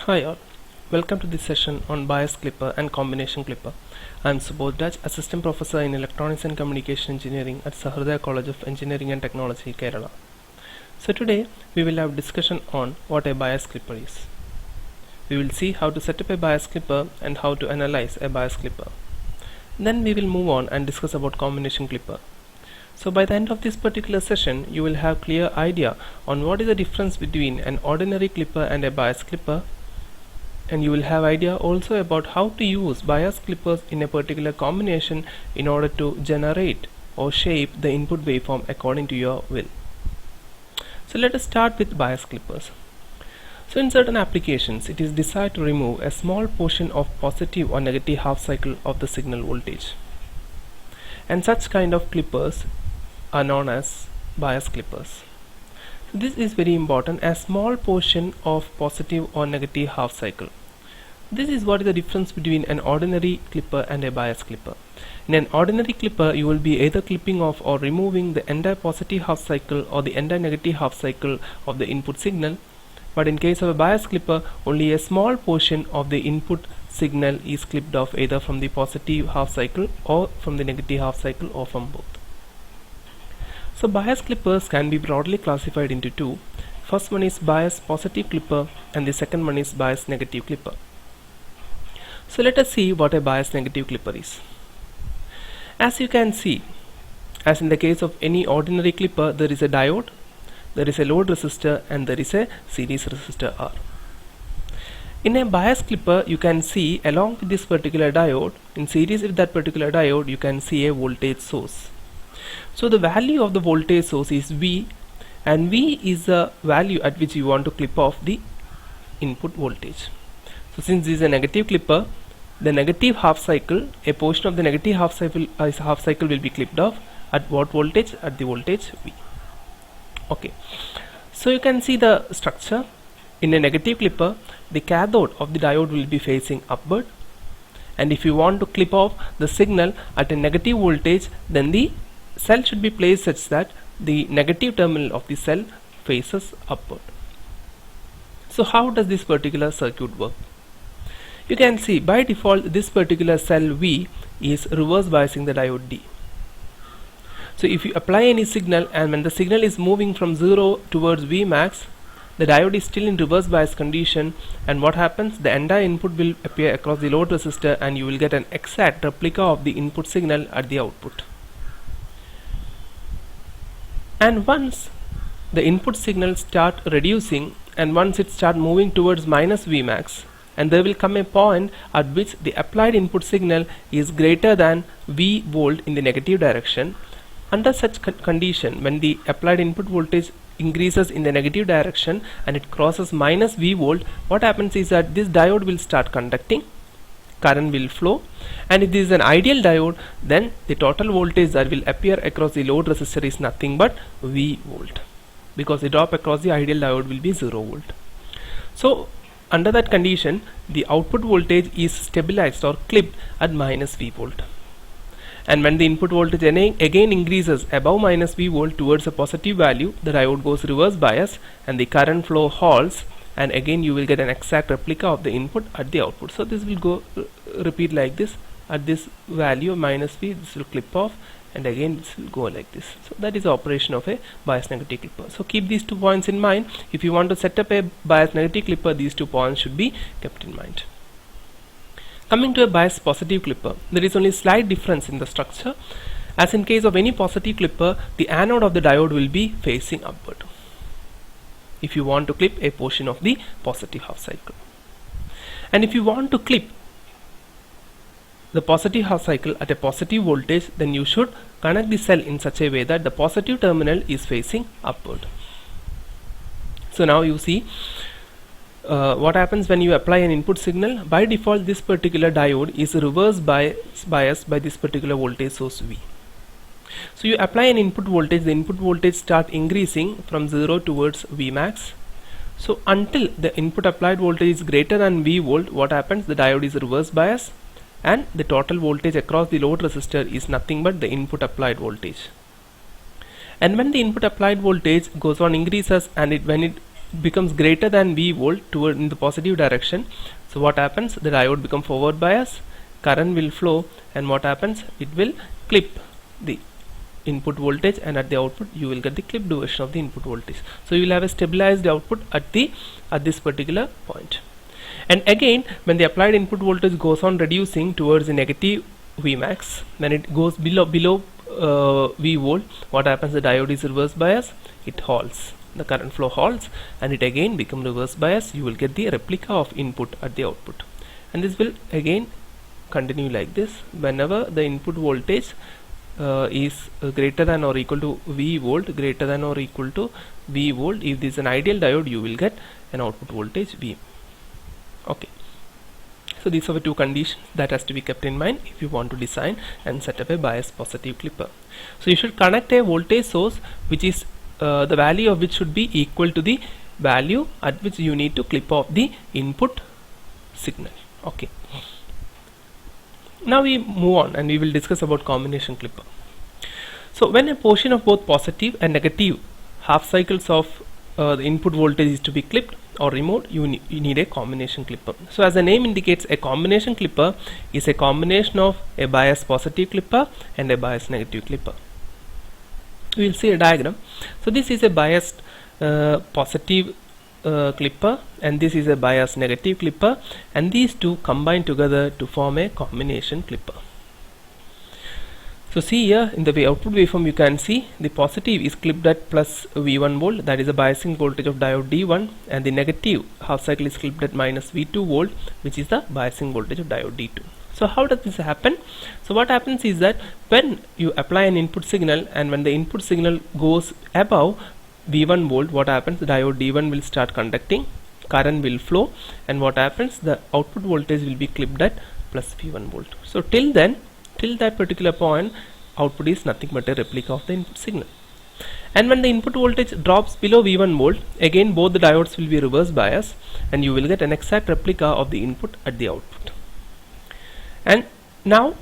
Hi all, welcome to this session on bias clipper and combination clipper. I am Subodh Raj, Assistant Professor in Electronics and Communication Engineering at Sahardaya College of Engineering and Technology, Kerala. So today we will have discussion on what a bias clipper is. We will see how to set up a bias clipper and how to analyze a bias clipper. Then we will move on and discuss about combination clipper. So by the end of this particular session, you will have clear idea on what is the difference between an ordinary clipper and a bias clipper, and you will have idea also about how to use bias clippers in a particular combination in order to generate or shape the input waveform according to your will. So let us start with bias clippers. So in certain applications, it is desired to remove a small portion of positive or negative half cycle of the signal voltage, and such kind of clippers are known as bias clippers. So this is very important, a small portion of positive or negative half cycle. This is what is the difference between an ordinary clipper and a bias clipper. In an ordinary clipper, you will be either clipping off or removing the entire positive half cycle or the entire negative half cycle of the input signal, but in case of a bias clipper, only a small portion of the input signal is clipped off, either from the positive half cycle or from the negative half cycle or from both. So bias clippers can be broadly classified into two. First one is bias positive clipper and the second one is bias negative clipper. So let us see what a bias negative clipper is. As you can see, as in the case of any ordinary clipper, there is a diode, there is a load resistor, and there is a series resistor R. In a bias clipper, you can see along with this particular diode, in series with that particular diode, you can see a voltage source. So the value of the voltage source is V, and V is the value at which you want to clip off the input voltage. So since this is a negative clipper, the negative half cycle, a portion of the negative half cycle will be clipped off at what voltage? At the voltage V. Okay, so you can see the structure. In a negative clipper, the cathode of the diode will be facing upward, and if you want to clip off the signal at a negative voltage, then the cell should be placed such that the negative terminal of the cell faces upward. So how does this particular circuit work? You can see by default this particular cell V is reverse biasing the diode D. So if you apply any signal, and when the signal is moving from 0 towards V max, the diode is still in reverse bias condition, and what happens? The entire input will appear across the load resistor, and you will get an exact replica of the input signal at the output. And once the input signal start reducing, and once it start moving towards minus Vmax, and there will come a point at which the applied input signal is greater than V volt in the negative direction. Under such condition, when the applied input voltage increases in the negative direction and it crosses minus V volt, what happens is that this diode will start conducting, current will flow, and if this is an ideal diode, then the total voltage that will appear across the load resistor is nothing but V volt, because the drop across the ideal diode will be 0 volt. So under that condition, the output voltage is stabilized or clipped at minus V volt, and when the input voltage again increases above minus V volt towards a positive value, the diode goes reverse bias and the current flow halts, and again you will get an exact replica of the input at the output. So this will go repeat like this. At this value of minus V, this will clip off, and again this will go like this. So that is the operation of a bias negative clipper. So keep these 2 points in mind. If you want to set up a bias negative clipper, these 2 points should be kept in mind. Coming to a bias positive clipper, there is only slight difference in the structure. As in case of any positive clipper, the anode of the diode will be facing upward if you want to clip a portion of the positive half cycle. And if you want to clip the positive half cycle at a positive voltage, then you should connect the cell in such a way that the positive terminal is facing upward. So now you see what happens when you apply an input signal. By default, this particular diode is reverse biased by this particular voltage source V. So you apply an input voltage, the input voltage start increasing from 0 towards V max. So until the input applied voltage is greater than V volt, what happens? The diode is reverse bias, and the total voltage across the load resistor is nothing but the input applied voltage. And when the input applied voltage goes on increases, and when it becomes greater than V volt toward in the positive direction, so what happens? The diode become forward bias, current will flow, and what happens? It will clip the input voltage, and at the output you will get the clipped version of the input voltage. So you will have a stabilized output at this particular point. And again, when the applied input voltage goes on reducing towards the negative Vmax, when it goes below V volt, what happens? The diode is reverse bias, it halts, the current flow halts, and it again become reverse bias. You will get the replica of input at the output, and this will again continue like this. Whenever the input voltage is greater than or equal to V volt, greater than or equal to V volt, if this is an ideal diode, you will get an output voltage V. Okay, so these are the two conditions that has to be kept in mind if you want to design and set up a bias positive clipper. So you should connect a voltage source which is the value of which should be equal to the value at which you need to clip off the input signal. Okay, now we move on and we will discuss about combination clipper. So when a portion of both positive and negative half cycles of the input voltage is to be clipped or removed, you need a combination clipper. So as the name indicates, a combination clipper is a combination of a bias positive clipper and a bias negative clipper. We will see a diagram. So this is a biased positive clipper, and this is a biased negative clipper, and these two combine together to form a combination clipper. So see here in the output waveform, you can see the positive is clipped at plus V1 volt, that is the biasing voltage of diode D1, and the negative half cycle is clipped at minus V2 volt, which is the biasing voltage of diode D2. So how does this happen? So what happens is that when you apply an input signal, and when the input signal goes above V1 volt, what happens? The diode D1 will start conducting, current will flow, and what happens? The output voltage will be clipped at plus V1 volt. So till then, till that particular point, output is nothing but a replica of the input signal. And when the input voltage drops below V1 volt, again both the diodes will be reverse bias, and you will get an exact replica of the input at the output. And now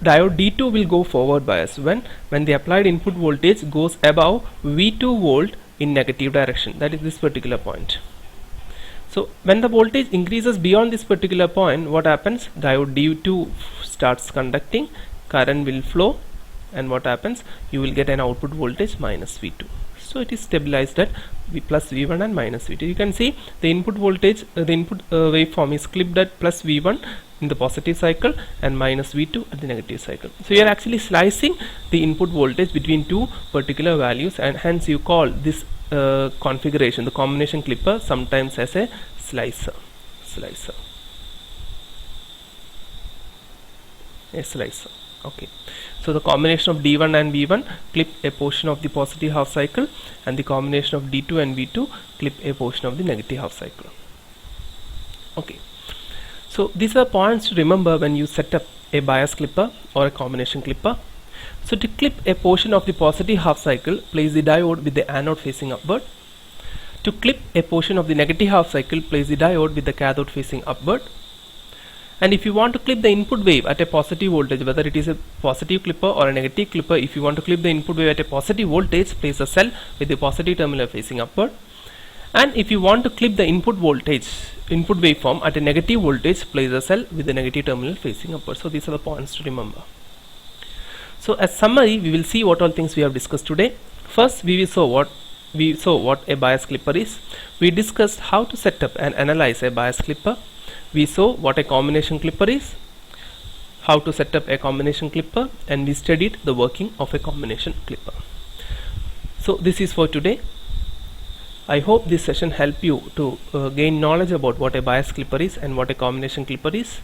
diode D2 will go forward bias when the applied input voltage goes above V2 volt in negative direction, that is this particular point. So when the voltage increases beyond this particular point, what happens? Diode D2 starts conducting, current will flow, and what happens? You will get an output voltage minus V2. So it is stabilized at V plus V1 and minus V2. You can see the input voltage, the input waveform is clipped at plus V1 in the positive cycle and minus V2 at the negative cycle. So you are actually slicing the input voltage between two particular values, and hence you call this configuration, the combination clipper, sometimes as a slicer. Okay, so the combination of D1 and V1 clip a portion of the positive half cycle, and the combination of D2 and V2 clip a portion of the negative half cycle. Okay, so these are points to remember when you set up a bias clipper or a combination clipper. So to clip a portion of the positive half cycle, place the diode with the anode facing upward. To clip a portion of the negative half cycle, place the diode with the cathode facing upward. And if you want to clip the input wave at a positive voltage, whether it is a positive clipper or a negative clipper, if you want to clip the input wave at a positive voltage, place a cell with the positive terminal facing upward. And if you want to clip the input waveform at a negative voltage, place a cell with the negative terminal facing upward. So these are the points to remember. So as summary, we will see what all things we have discussed today. First, we saw what a bias clipper is. We discussed how to set up and analyze a bias clipper. We saw what a combination clipper is, how to set up a combination clipper, and we studied the working of a combination clipper. So this is for today. I hope this session helped you to gain knowledge about what a bias clipper is and what a combination clipper is.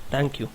Thank you.